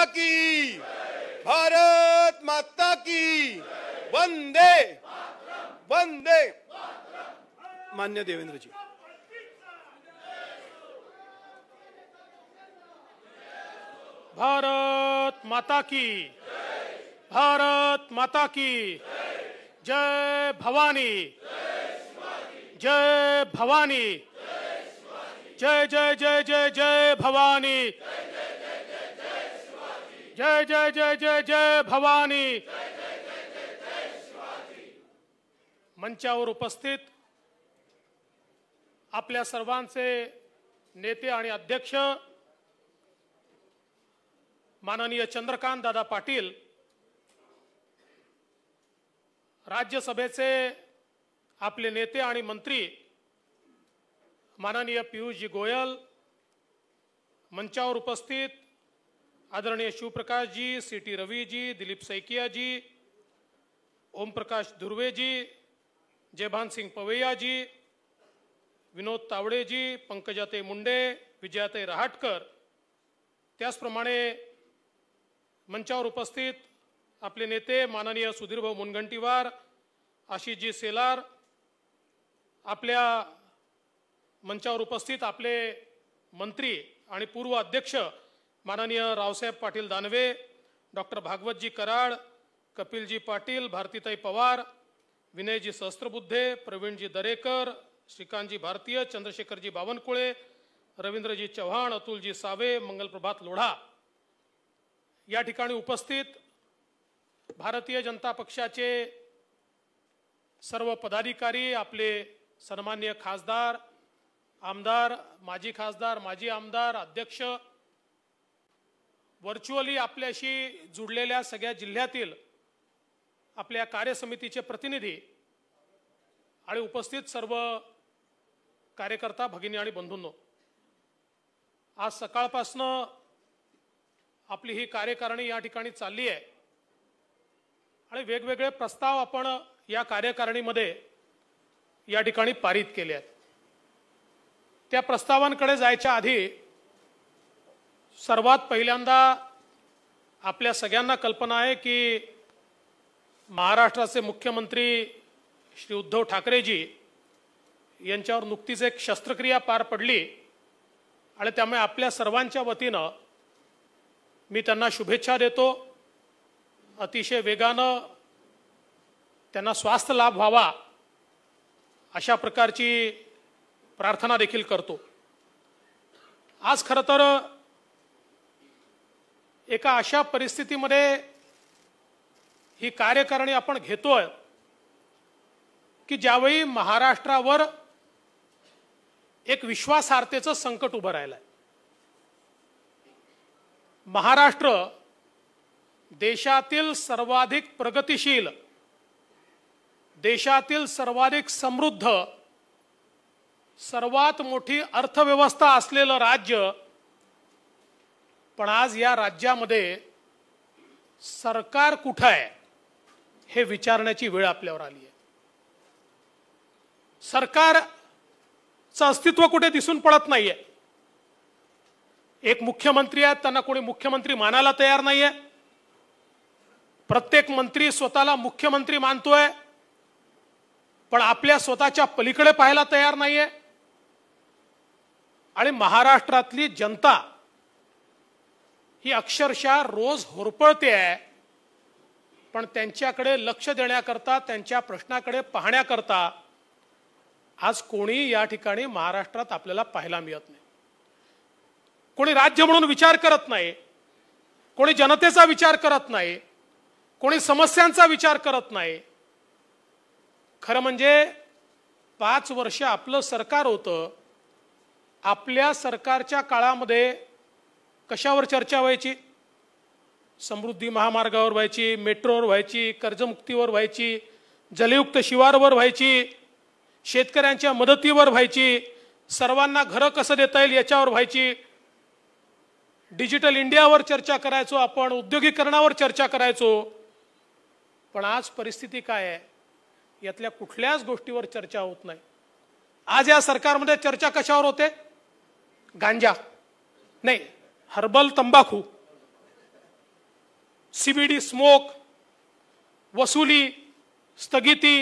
माता की, भारत माता की, वंदे वंदे। मान्य देवेंद्र जी। भारत माता की, भारत माता की, जय भवानी, जय भवानी, जय जय जय जय जय भवानी, जय जय जय जय जय भवानी। मंचावर उपस्थित आपल्या सर्वांचे नेते आणि अध्यक्ष माननीय चंद्रकांत दादा पाटील, राज्यसभेचे आपले नेते आणि मंत्री माननीय पीयूषजी गोयल, मंचावर उपस्थित आदरणीय शिवप्रकाश जी, सीटी रवि जी, दिलीप सैकिया जी, ओम प्रकाश धुर्वे जी, जयभान सिंह पवैया जी, विनोद तावडे जी, पंकजाताई मुंडे, विजयाताई रहाटकर, त्याचप्रमाणे मंचावर उपस्थित आपले नेते माननीय सुधीरभाऊ मुनगंटीवार, आशिषजी सेलार, आपल्या मंचावर उपस्थित आपले मंत्री आणि पूर्व अध्यक्ष माननीय रावसाहेब पाटील दानवे, डॉक्टर भागवतजी कराड, कपिलजी पाटील, भारतीताई पवार, विनयजी सहस्त्रबुद्धे, प्रवीणजी दरेकर, श्रीकांतजी भारतीय, चंद्रशेखरजी बावनकुळे, रवींद्रजी चव्हाण, अतुलजी सावे, मंगलप्रभात लोढा, या ठिकाणी उपस्थित भारतीय जनता पक्षाचे सर्व पदाधिकारी, आपले सन्माननीय खासदार, आमदार, माजी खासदार, माजी आमदार, अध्यक्ष, व्हर्च्युअली आपल्याशी जुडलेल्या सगळ्या जिल्ह्यातील आपल्या कार्यसमितीचे प्रतिनिधी आणि उपस्थित सर्व कार्यकर्ता भगिनी आणि बंधूंनो, आज सकाळपासून आपली ही कार्यकारिणी या ठिकाणी चालली आहे आणि वेगवेगळे प्रस्ताव आपण या कार्यकारिणीमध्ये या ठिकाणी पारित केले आहेत। त्या प्रस्तावांकडे जायच्या आधी सर्वात पहिल्यांदा आपल्या सगळ्यांना कल्पना आहे की महाराष्ट्राचे मुख्यमंत्री श्री उद्धव ठाकरेजी यांच्यावर नुकतीच एक शस्त्रक्रिया पार पडली आणि त्यामुळे आपल्या सर्वांच्या वतीनं मी त्यांना शुभेच्छा देतो। अतिशय वेगानं त्यांना स्वास्थ्य लाभ व्हावा अशा प्रकारची प्रार्थना देखील करतो। आज खरं तर एका अशा परिस्थितीमध्ये ही कार्यकारिणी आपण घेतोय की ज्यावेळी महाराष्ट्रावर एक विश्वासार्हतेचं संकट उभं राहिलंय। महाराष्ट्र देशातील सर्वाधिक प्रगतिशील, देशातील सर्वाधिक समृद्ध, सर्वात मोठी अर्थव्यवस्था असलेलं राज्य, पण आज या राज्यामध्ये सरकार कुठं आहे हे विचारण्याची वेळ आपल्यावर आली आहे। सरकारचं अस्तित्व कुठे दिसून पडत नाहीये। एक मुख्यमंत्री आहेत, त्यांना कोणी मुख्यमंत्री मानायला तयार नाहीये। प्रत्येक मंत्री स्वतःला मुख्यमंत्री मानतोय, पण आपल्या स्वतःच्या पलीकडे पाहायला तयार नाहीये। आणि महाराष्ट्रातली जनता ही अक्षरशः रोज होरपळते आहे, पण त्यांच्याकडे लक्ष देण्याकरता, त्यांच्या प्रश्नाकडे पाहण्याकरता आज कोणी या ठिकाणी महाराष्ट्रात आपल्याला पाहायला मिळत नाही। कोणी राज्य म्हणून विचार करत नाही, कोणी जनतेचा विचार करत नाही, कोणी समस्यांचा विचार करत नाही। खरं म्हणजे 5 वर्ष आपलं सरकार होतं। आपल्या सरकारच्या काळामध्ये कशावर चर्चा व्हायची? समृद्धी महामार्गावर व्हायची, मेट्रोवर व्हायची, कर्जमुक्तीवर व्हायची, जलयुक्त शिवारवर व्हायची, शेतकऱ्यांच्या मदतीवर व्हायची, सर्वांना घरं कसं देता येईल याच्यावर व्हायची, डिजिटल इंडियावर चर्चा करायचो आपण, उद्योगीकरणावर चर्चा करायचो। पण आज परिस्थिती काय आहे? यातल्या कुठल्याच गोष्टीवर चर्चा होत नाही। आज या सरकारमध्ये चर्चा कशावर होते? गांजा नाही, हर्बल तंबाखू, सीबीडी स्मोक, वसुली, स्थगिती,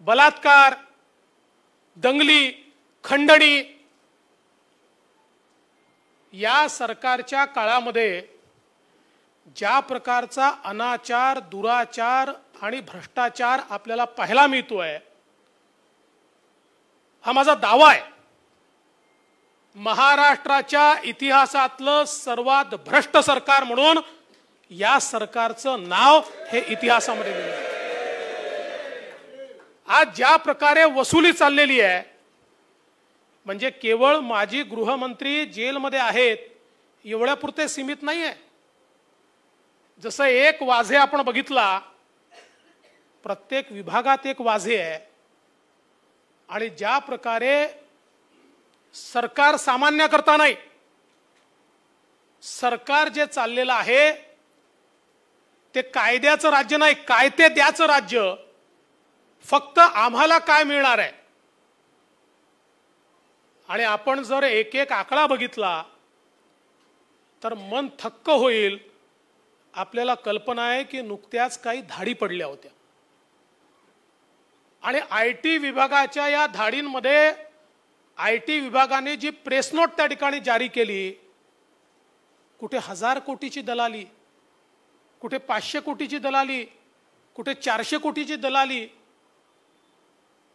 बलात्कार, दंगली, खंडणी, या सरकारच्या काळामध्ये ज्या प्रकारचा अनाचार, दुराचार आणि भ्रष्टाचार आपल्याला पाहायला मिळतोय, हा माझा दावा आहे, महाराष्ट्राच्या इतिहासातलं सर्वात भ्रष्ट सरकार म्हणून या सरकारचं नाव हे इतिहासामध्ये गेलं. आज ज्या प्रकारे वसुली चाललेली आहे, म्हणजे केवळ माजी गृहमंत्री जेलमध्ये आहेत एवढ्यापुरते सीमित नाही आहे. जसं एक वाझे आपण बघितला, प्रत्येक विभागात एक वाझे आहे, आणि ज्या प्रकारे सरकार सामान्य करता नाही, सरकार जे चाललेलं आहे ते कायद्याचं राज्य नाही, कायदे द्याचं राज्य. फक्त आम्हाला काय मिळणार आहे. आणि आपण जर एक एक आकडा बघितला तर मन थक्क होईल. आपल्याला कल्पना आहे की नुकत्याच काही धाडी पडल्या होत्या, आणि आयटी विभागाच्या या धाडींमध्ये आयटी विभागाने जी प्रेस नोट त्या ठिकाणी जारी केली, कुठे 1000 कोटीची दलाली, कुठे 500 कोटीची दलाली, कुठे 400 कोटीची दलाली,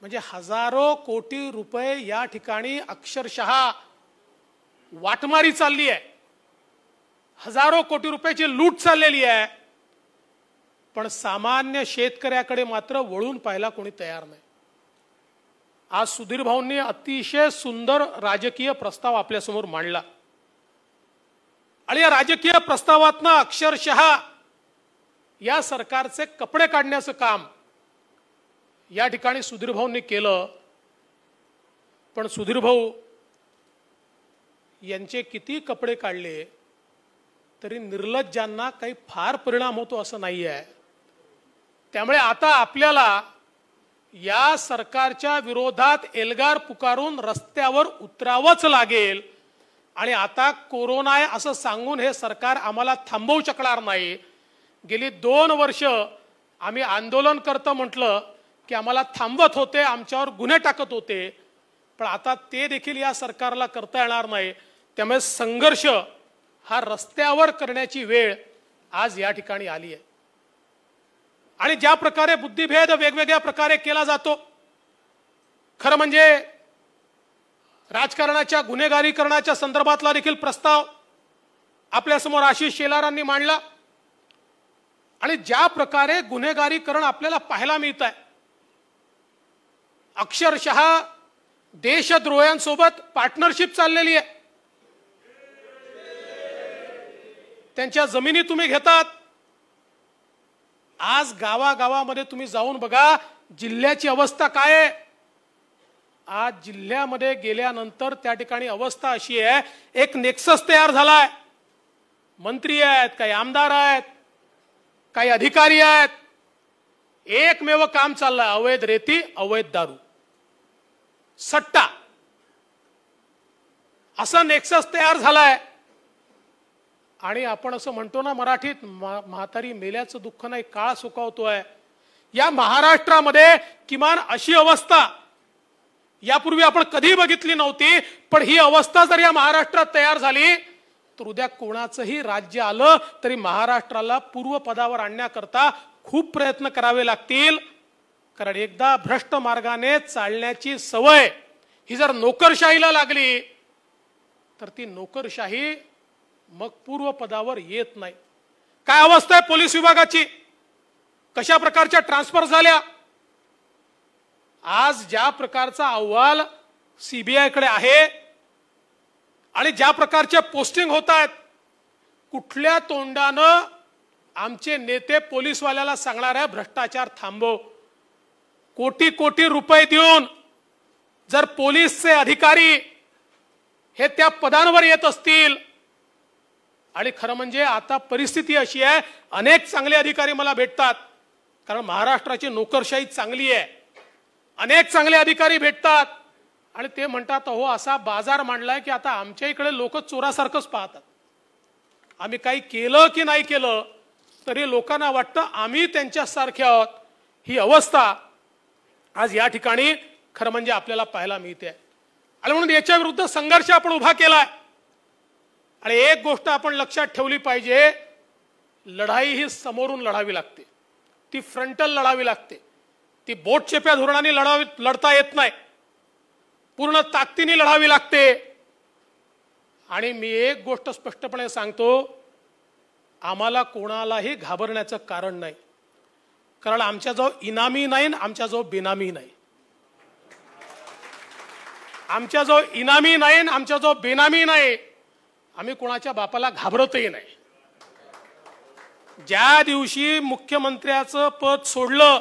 म्हणजे हजारो कोटी रुपये या ठिकाणी अक्षरशः वाटमारी चालली आहे. हजारो कोटी रुपयाची लूट चाललेली आहे. पण सामान्य शेतकऱ्याकडे मात्र वळून पाहायला कोणी तयार नाही. आज सुधीर भाऊंनी अतिशय सुंदर राजकीय प्रस्ताव आपल्यासमोर मांडला, आणि या राजकीय प्रस्तावातनं अक्षरशः या सरकारचे कपडे काढण्याचं काम या ठिकाणी सुधीर भाऊंनी केलं. पण सुधीर भाऊ यांचे किती कपडे काढले तरी निर्लज्जांना काही फार परिणाम होतो असं नाही आहे. त्यामुळे आता आपल्याला या सरकारच्या विरोधात एल्गार पुकारून रस्त्यावर उतरावंच लागेल. आणि आता कोरोना आहे असं सांगून हे सरकार आम्हाला थांबवू शकणार नाही. गेली 2 वर्ष आम्ही आंदोलन करतो म्हटलं की आम्हाला थांबवत होते, आमच्यावर गुन्हे टाकत होते, पण आता ते देखील या सरकारला करता येणार नाही. त्यामुळे संघर्ष हा रस्त्यावर करण्याची वेळ आज या ठिकाणी आली आहे. आणि ज्या प्रकारे बुद्धिभेद वेगवेगळ्या प्रकारे केला जातो, खरं म्हणजे राजकारणाच्या गुन्हेगारीकरणाच्या संदर्भातला देखील प्रस्ताव आपल्यासमोर आशिष शेलारांनी मांडला. आणि ज्या प्रकारे गुन्हेगारीकरण आपल्याला पाहायला मिळत आहे, अक्षरशः देशद्रोह्यांसोबत पार्टनरशिप चाललेली आहे. त्यांच्या जमिनी तुम्ही घेतात. आज गावागावामध्ये तुम्ही जाऊन बघा जिल्ह्याची अवस्था काय आहे. आज जिल्ह्यामध्ये गेल्यानंतर त्या ठिकाणी अवस्था अशी आहे, एक नेक्सस तयार झालाय. मंत्री आहेत, काही आमदार आहेत, काही अधिकारी आहेत, एकमेव काम चाललंय, अवैध रेती, अवैध दारू, सट्टा, असं नेक्सस तयार झालाय. आणि आपण असं म्हणतो ना मराठीत, म्हातारी मेल्याचं दुःख नाही, काळ सुकावतोय. या महाराष्ट्रामध्ये किमान अशी अवस्था यापूर्वी आपण कधी बघितली नव्हती. पण ही अवस्था जर या महाराष्ट्रात तयार झाली तर उद्या कोणाचंही राज्य आलं तरी महाराष्ट्राला पूर्वपदावर आणण्याकरता खूप प्रयत्न करावे लागतील. कारण एकदा भ्रष्ट मार्गाने चालण्याची सवय ही जर नोकरशाहीला लागली तर ती नोकरशाही मग पूर्वपदावर येत नाही. काय अवस्था आहे पोलीस विभागाची, कशा प्रकारच्या ट्रान्सफर झाल्या. आज ज्या प्रकारचा अहवाल सीबीआय कडे आहे आणि ज्या प्रकारच्या पोस्टिंग होत आहेत, कुठल्या तोंडानं आमचे नेते पोलीसवाल्याला सांगणार आहे भ्रष्टाचार थांबव. कोटी कोटी रुपये देऊन जर पोलीसचे अधिकारी हे त्या पदांवर येत असतील, आणि खरं म्हणजे आता परिस्थिती अशी आहे, अनेक चांगले अधिकारी मला भेटतात, कारण महाराष्ट्राची नोकरशाही चांगली आहे. अनेक चांगले अधिकारी भेटतात आणि ते म्हणतात, अहो असा बाजार मांडलाय की आता आमच्या इकडे लोक चोरासारखंच पाहतात. आम्ही काही केलं की नाही केलं तरी लोकांना वाटतं आम्ही त्यांच्यासारखे आहोत. ही अवस्था आज या ठिकाणी खरं म्हणजे आपल्याला पाहायला मिळते. आणि म्हणून याच्या विरुद्ध संघर्ष आपण उभा केलाय. आणि एक गोष्ट आपण लक्षात ठेवली पाहिजे, लढाई ही समोरून लढावी लागते, ती फ्रंटल लढावी लागते, ती बोटचेप्या धोरणाने लढता येत नाही, पूर्ण ताकदीने लढावी लागते. आणि मी एक गोष्ट स्पष्टपणे सांगतो, आम्हाला कोणालाही घाबरण्याचं कारण नाही, कारण आमच्याजवळ इनामी नाही, आमच्याजवळ बेनामी नाही. आमच्याजवळ इनामी नाही, आमच्याजवळ बेनामी नाही. आम्ही कोणाच्या बापाला घाबरतही नाही. ज्या दिवशी मुख्यमंत्र्याचं पद सोडलं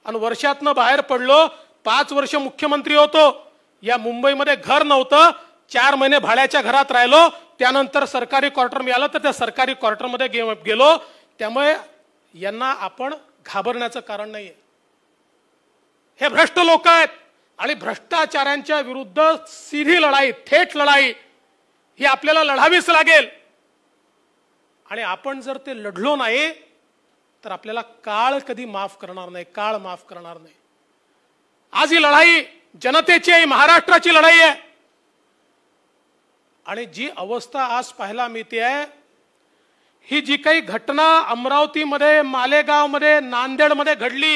आणि वर्षातनं बाहेर पडलो, 5 वर्ष मुख्यमंत्री होतो, या मुंबईमध्ये घर नव्हतं, 4 महिने भाड्याच्या घरात राहिलो, त्यानंतर सरकारी क्वार्टर मिळालं तर त्या सरकारी क्वार्टरमध्ये गेलो. त्यामुळे यांना आपण घाबरण्याचं कारण नाहीये. हे भ्रष्ट लोक आहेत आणि भ्रष्टाचारांच्या विरुद्ध सीधी लढाई, थेट लढाई ही आपल्याला लढावीच लागेल. आणि आपण जर ते लढलो नाही तर आपल्याला काळ कधी माफ करणार नाही, काळ माफ करणार नाही. आज ही लढाई जनतेची आहे, महाराष्ट्राची लढाई आहे. आणि जी अवस्था आज पाहायला मिळते आहे, ही जी काही घटना अमरावतीमध्ये, मालेगावमध्ये, नांदेडमध्ये घडली,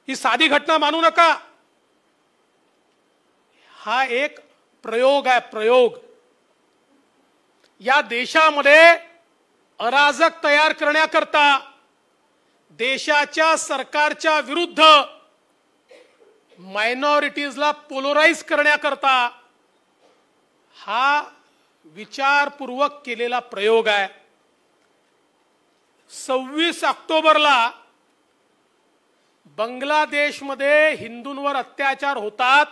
ही साधी घटना मानू नका. हा एक प्रयोग आहे, प्रयोग. या देशामध्ये अराजक तयार करण्याकरता, देशाच्या सरकारच्या विरुद्ध मायनॉरिटीजला पोलराइज करण्याकरता हा विचारपूर्वक केलेला प्रयोग आहे. 26 ऑक्टोबरला बांगलादेशमध्ये हिंदूंवर अत्याचार होतात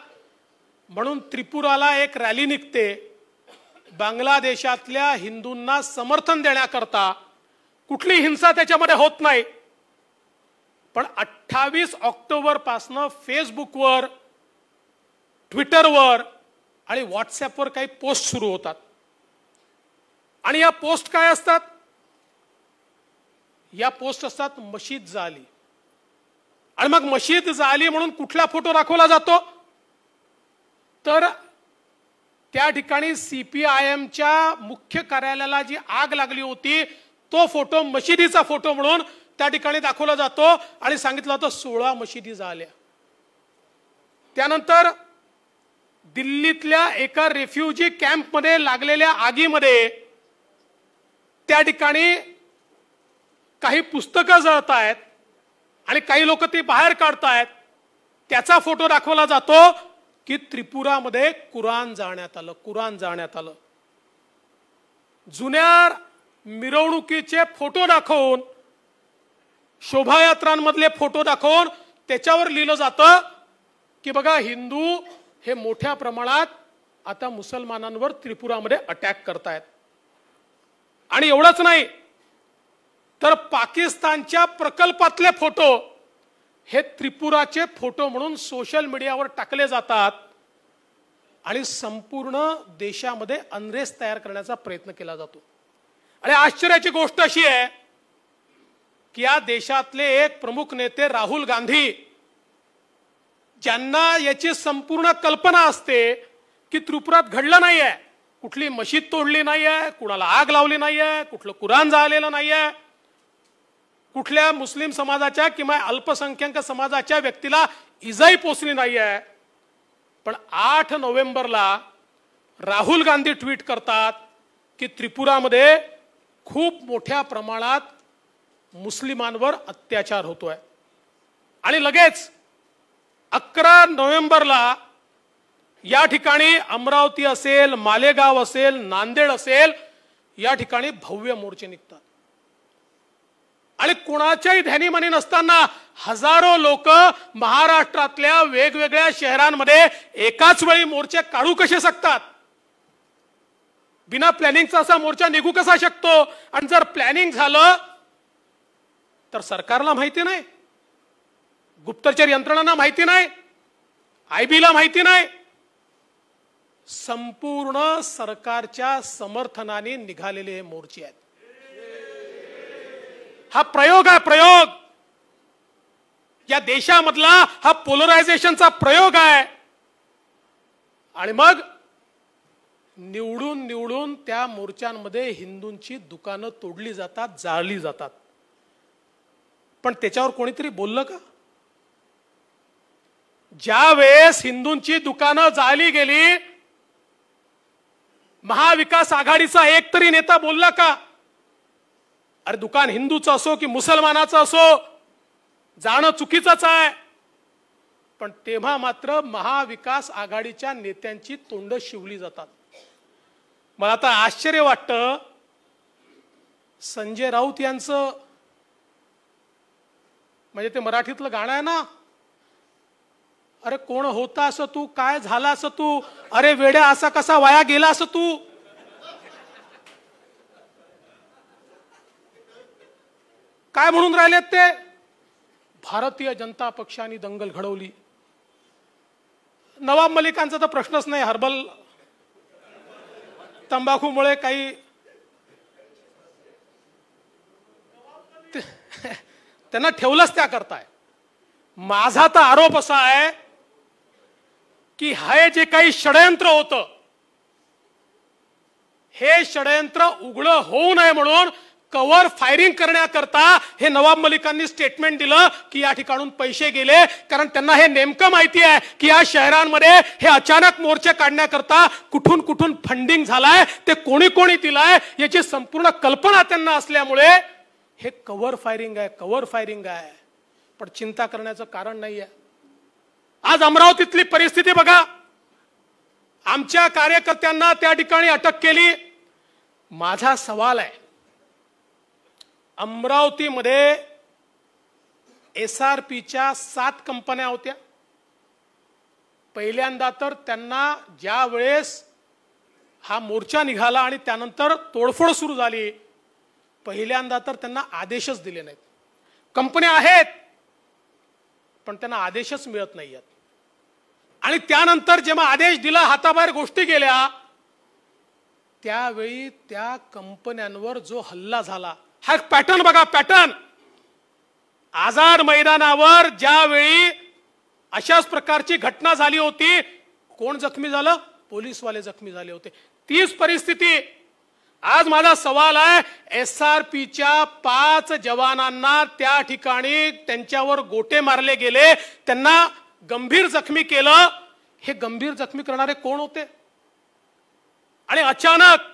म्हणून त्रिपुराला एक रॅली निघते. बांगलादेशातल्या हिंदूंना समर्थन देण्याकरता कुठली हिंसा त्याच्यामध्ये होत नाही. पण 28 ऑक्टोबर पासून फेसबुकवर, ट्विटरवर आणि व्हॉट्सअपवर काही पोस्ट सुरू होतात. आणि या पोस्ट काय असतात? या पोस्ट असतात मशीद जाली. आणि मग मशीद जाली म्हणून कुठला फोटो दाखवला जातो? तर त्या ठिकाणी सीपीआयएमच्या मुख्य कार्यालयाला जी आग लागली होती तो फोटो मशिदीचा फोटो म्हणून त्या ठिकाणी दाखवला जातो आणि सांगितलं होतं 16 मशिदी झाल्या. त्यानंतर दिल्लीतल्या एका रेफ्युजी कॅम्पमध्ये लागलेल्या आगीमध्ये त्या ठिकाणी काही पुस्तकं जळत आहेत आणि काही लोक ती बाहेर काढतायत. त्याचा फोटो दाखवला जातो की त्रिपुरामध्ये कुराण जाळण्यात आलं, कुराण जाळण्यात आलं. जुन्या मिरवणुकीचे फोटो दाखवून, शोभायात्रांमधले फोटो दाखवून त्याच्यावर लिहिलं जातं की बघा हिंदू हे मोठ्या प्रमाणात आता मुसलमानांवर त्रिपुरामध्ये अटॅक करतायत. आणि एवढंच नाही तर पाकिस्तानच्या प्रकल्पातले फोटो हे त्रिपुराचे फोटो म्हणून सोशल मीडियावर टाकले जातात आणि संपूर्ण देशामध्ये अनरेस्ट तयार करण्याचा प्रयत्न केला जातो. आणि आश्चर्याची गोष्ट अशी आहे की या देशातले एक प्रमुख नेते राहुल गांधी, ज्यांना याची संपूर्ण कल्पना असते की त्रिपुरात घडलं नाहीये, कुठली मशीद तोडली नाहीये, कुणाला आग लावली नाहीये, कुठलं कुराण जाळलेलं नाहीये, कुठल्या मुस्लिम समाजाच्या किंवा अल्पसंख्याक समाजाच्या व्यक्तीला इजाही पोचली नाहीये. पण 8 नोव्हेंबरला राहुल गांधी ट्विट करतात की त्रिपुरामध्ये खूप मोठ्या प्रमाणात मुस्लिमांवर अत्याचार होतोय. आणि लगेच 11 नोव्हेंबरला या ठिकाणी अमरावती असेल, मालेगाव असेल, नांदेड असेल, या ठिकाणी भव्य मोर्चे निघतात. आणि कोणाच्याही ध्यानीमनी नसताना हजारो लोक महाराष्ट्रातल्या वेगवेगळ्या शहरांमध्ये एकाच वेळी मोर्चे काढू कसे शकतात? बिना प्लॅनिंगचा असा मोर्चा निघू कसा शकतो? आणि जर प्लॅनिंग झालं तर सरकारला माहिती नाही, गुप्तचर यंत्रणांना माहिती नाही, आयबीला माहिती नाही, संपूर्ण सरकारच्या समर्थनाने निघालेले हे मोर्चे आहेत. हा प्रयोग आहे, प्रयोग. या देशामधला हा पोलरायझेशनचा प्रयोग आहे. आणि मग निवडून निवडून त्या मोर्चांमध्ये हिंदूंची दुकानं तोडली जातात, जाळली जातात. पण त्याच्यावर कोणीतरी बोललं का? ज्या वेळेस हिंदूंची दुकानं जाळली गेली, महाविकास आघाडीचा एक तरी नेता बोलला का? अरे दुकान हिंदूचं असो की मुसलमानाचं असो, जाणं चुकीचंच आहे. पण तेव्हा मात्र महाविकास आघाडीच्या नेत्यांची तोंड शिवली जातात. मला आता आश्चर्य वाटतं, संजय राऊत यांचं म्हणजे ते मराठीतलं गाणं आहे ना, अरे कोण होता असं तू, काय झाला असं तू, अरे वेड्या असा कसा वाया गेला असं तू. काय म्हणून राहिलेत ते? भारतीय जनता पक्षाने दंगल घडवली. नवाब मलिकांचा तर प्रश्नच नाही. हर्बल तंबाखूमुळे काही त्यांना ठेवलंच त्या करताय. माझा तर आरोप असा आहे की हे जे काही षडयंत्र होतं, हे षडयंत्र उघडं होऊ नये म्हणून कव्हर फायरिंग करण्याकरता हे नवाब मलिकांनी स्टेटमेंट दिलं की या ठिकाणून पैसे गेले. कारण त्यांना हे नेमकं माहिती आहे की या शहरांमध्ये हे अचानक मोर्चे काढण्याकरता कुठून कुठून फंडिंग झालाय, ते कोणी कोणी दिलाय याची संपूर्ण कल्पना त्यांना असल्यामुळे हे कव्हर फायरिंग आहे, कव्हर फायरिंग आहे. पण चिंता करण्याचं कारण नाहीये. आज अमरावतीतली परिस्थिती बघा. आमच्या कार्यकर्त्यांना त्या ठिकाणी अटक केली. माझा सवाल आहे, अमरावतीमध्ये SRPच्या 7 कंपन्या होत्या. पहिल्यांदा तर त्यांना ज्या वेळेस हा मोर्चा निघाला आणि त्यानंतर तोडफोड सुरू झाली, पहिल्यांदा तर त्यांना आदेशच दिले नाहीत. कंपन्या आहेत पण त्यांना आदेशच मिळत नाहीयेत. आणि त्यानंतर जेव्हा आदेश दिला, हाताबाहेर गोष्टी गेल्या, त्यावेळी त्या कंपन्यांवर जो हल्ला झाला, हा एक पॅटर्न बघा, पॅटर्न. आझाद मैदानावर ज्यावेळी अशाच प्रकारची घटना झाली होती, कोण जखमी झालं? पोलीसवाले जखमी झाले होते. तीच परिस्थिती. आज माझा सवाल आहे, SRPच्या 5 जवानांना त्या ठिकाणी त्यांच्यावर गोटे मारले गेले, त्यांना गंभीर जखमी केलं. हे गंभीर जखमी करणारे कोण होते? आणि अचानक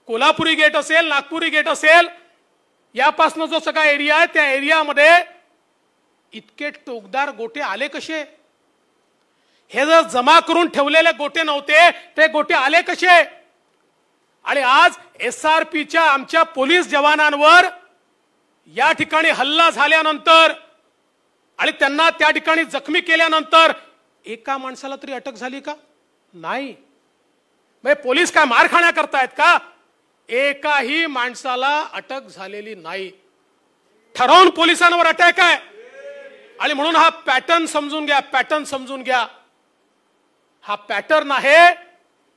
कोल्हापुरी गेट असेल, नागपुरी गेट असेल, यापासून जो सगळा एरिया आहे, त्या एरियामध्ये इतके टोकदार गोटे आले कसे? हे जर जमा करून ठेवलेले गोटे नव्हते, ते गोटे आले कसे? आणि आज SRPच्या आमच्या पोलीस जवानांवर या ठिकाणी हल्ला झाल्यानंतर आणि त्यांना त्या ठिकाणी जखमी केल्यानंतर एका माणसाला तरी अटक झाली का? नाही. म्हणजे पोलीस काय मार खाण्या करतायत का? एकाही माणसाला अटक झालेली नाही. ठरवून पोलिसांवर अटॅक आहे. आणि म्हणून हा पॅटर्न समजून घ्या, पॅटर्न समजून घ्या. हा पॅटर्न आहे.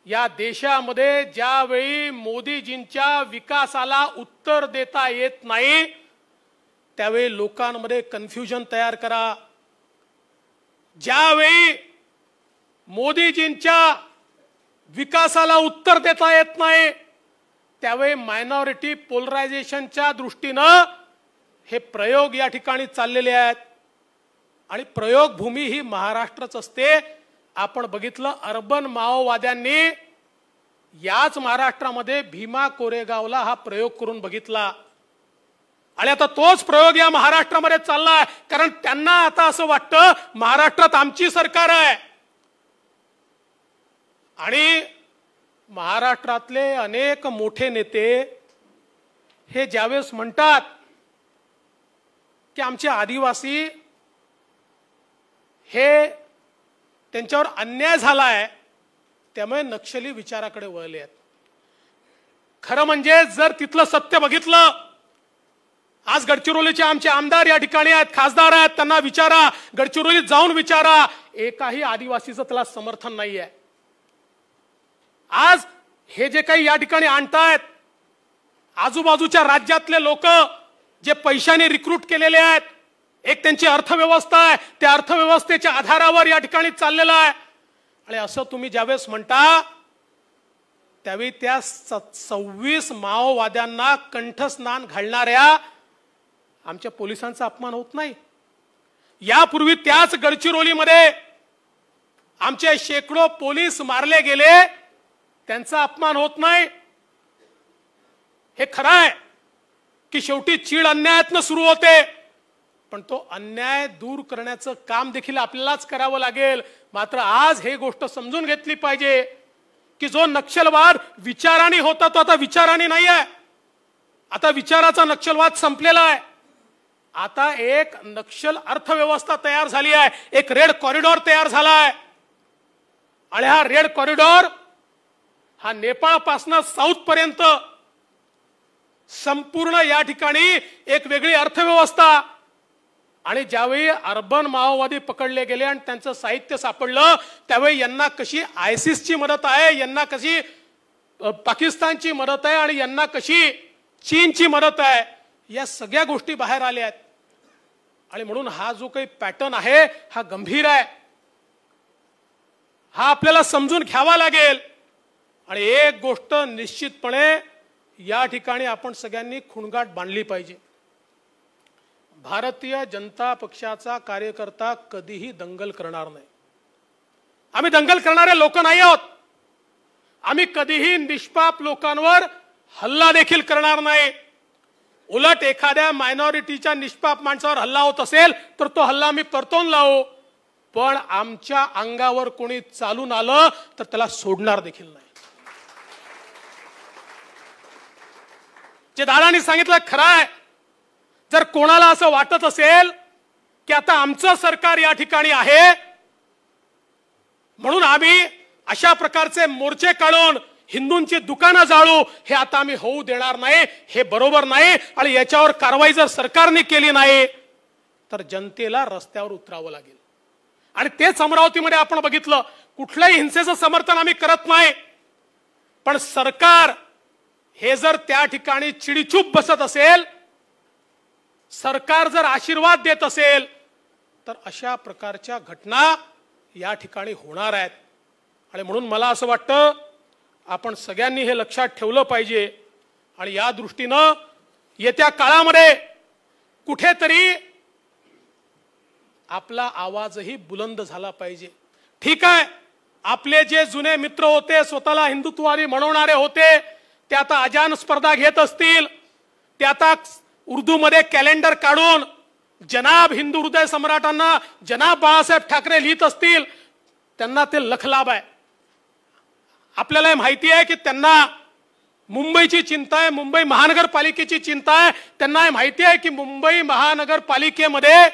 या देशामध्ये ज्यावेळी मोदीजींच्या विकासाला उत्तर देता येत नाही, त्यावेळी लोकांमध्ये कन्फ्युजन तयार करा. ज्यावेळी मोदीजींच्या विकासाला उत्तर देता येत नाही, त्यावेळी मायनॉरिटी पोलरायझेशनच्या दृष्टीनं हे प्रयोग या ठिकाणी चाललेले आहेत. आणि प्रयोगभूमी ही महाराष्ट्रच असते. आपण बघितलं, अर्बन माओवाद्यांनी याच महाराष्ट्रामध्ये भीमा कोरेगावला हा प्रयोग करून बघितला. आणि आता तोच प्रयोग या महाराष्ट्रामध्ये चाललाय. कारण त्यांना आता असं वाटतं महाराष्ट्रात आमची सरकार आहे. आणि महाराष्ट्रातले अनेक मोठे नेते हे ज्यावेळेस म्हणतात की आमचे आदिवासी हे त्यांच्यावर अन्याय झालाय, त्यामुळे नक्षली विचाराकडे वळले आहेत. खरं म्हणजे जर तिथलं सत्य बघितलं, आज गडचिरोलीचे आमचे आमदार या ठिकाणी आहेत, खासदार आहेत, त्यांना विचारा, गडचिरोलीत जाऊन विचारा, एकाही आदिवासीचं त्याला समर्थन नाहीये. आज हे जे काही या ठिकाणी आणतायत, आजूबाजूच्या राज्यातले लोक जे पैशाने रिक्रूट केलेले आहेत, एक त्यांची अर्थव्यवस्था आहे, त्या अर्थव्यवस्थेच्या आधारावर या ठिकाणी चाललेलं आहे. आणि असं तुम्ही ज्यावेळेस म्हणता त्यावेळी त्या 26 माओवाद्यांना कंठस्नान घालणाऱ्या आमच्या पोलिसांचा अपमान होत नाही? यापूर्वी त्याच गडचिरोलीमध्ये आमचे शेकडो पोलीस मारले गेले, त्यांचा अपमान होत नाही? हे खरं आहे की शेवटी चीड अन्यायातनं सुरू होते, पण तो अन्याय दूर करण्याचं काम देखील आपल्यालाच करावं लागेल. मात्र आज हे गोष्ट समजून घेतली पाहिजे की जो नक्षलवाद विचाराने होता तो आता विचाराने नाही आहे. आता विचाराचा नक्षलवाद संपलेला आहे. आता एक नक्षल अर्थव्यवस्था तयार झाली आहे, एक रेड कॉरिडॉर तयार झाला आहे. आणि हा रेड कॉरिडॉर हा नेपाळपासून साऊथ पर्यंत संपूर्ण या ठिकाणी एक वेगळी अर्थव्यवस्था. आणि ज्यावेळी अर्बन माओवादी पकडले गेले आणि त्यांचं साहित्य सापडलं त्यावेळी यांना कशी आयसिसची मदत आहे, यांना कशी पाकिस्तानची मदत आहे आणि यांना कशी चीनची मदत आहे, या सगळ्या गोष्टी बाहेर आल्या आहेत. आणि म्हणून हा जो काही पॅटर्न आहे हा गंभीर आहे, हा आपल्याला समजून घ्यावा लागेल. आणि एक गोष्ट निश्चितपणे या ठिकाणी आपण सगळ्यांनी खुणगाठ बांधली पाहिजे. भारतीय जनता पक्षाचा कार्यकर्ता कधीही दंगल करणार नाही. आम्ही दंगल करणारे लोक नाही आहोत. आम्ही कधीही निष्पाप लोकांवर हल्ला देखील करणार नाही. उलट एखाद्या मायनॉरिटीच्या निष्पाप माणसावर हल्ला होत असेल तर तो हल्ला आम्ही परतवून लावू, पण आमच्या अंगावर कोणी चालून आलं तर त्याला सोडणार देखील नाही. जे दादांनी सांगितलं खरं आहे. जर कोणाला असं वाटत असेल की आता आमचं सरकार या ठिकाणी आहे म्हणून आम्ही अशा प्रकारचे मोर्चे काढून हिंदूंची दुकानं जाळू, हे आता आम्ही होऊ देणार नाही, हे बरोबर नाही. आणि याच्यावर कारवाई जर सरकारने केली नाही तर जनतेला रस्त्यावर उतरावं लागेल. आणि तेच अमरावतीमध्ये आपण बघितलं. कुठल्याही हिंसेचं समर्थन आम्ही करत नाही, पण सरकार हे जर त्या ठिकाणी चिडीचूप बसत असेल, सरकार जर आशीर्वाद देत असेल तर अशा प्रकारच्या घटना या ठिकाणी होणार आहेत. आणि म्हणून मला असं वाटतं आपण सगळ्यांनी हे लक्षात ठेवलं पाहिजे. आणि या दृष्टीनं येत्या काळामध्ये कुठेतरी आपला आवाजही बुलंद झाला पाहिजे. ठीक आहे, आपले जे जुने मित्र होते, स्वतःला हिंदुत्ववादी म्हणवणारे होते, ते आता अजान स्पर्धा घेत असतील, ते आता उर्दूमध्ये कॅलेंडर काढून जनाब हिंदू हृदय सम्राटांना जनाब बाळासाहेब ठाकरे लिहित असतील, त्यांना ते लखलाभ आहे. आपल्याला माहिती आहे की त्यांना मुंबईची चिंता आहे, मुंबई महानगरपालिकेची चिंता आहे. त्यांना माहिती आहे की मुंबई महानगरपालिकेमध्ये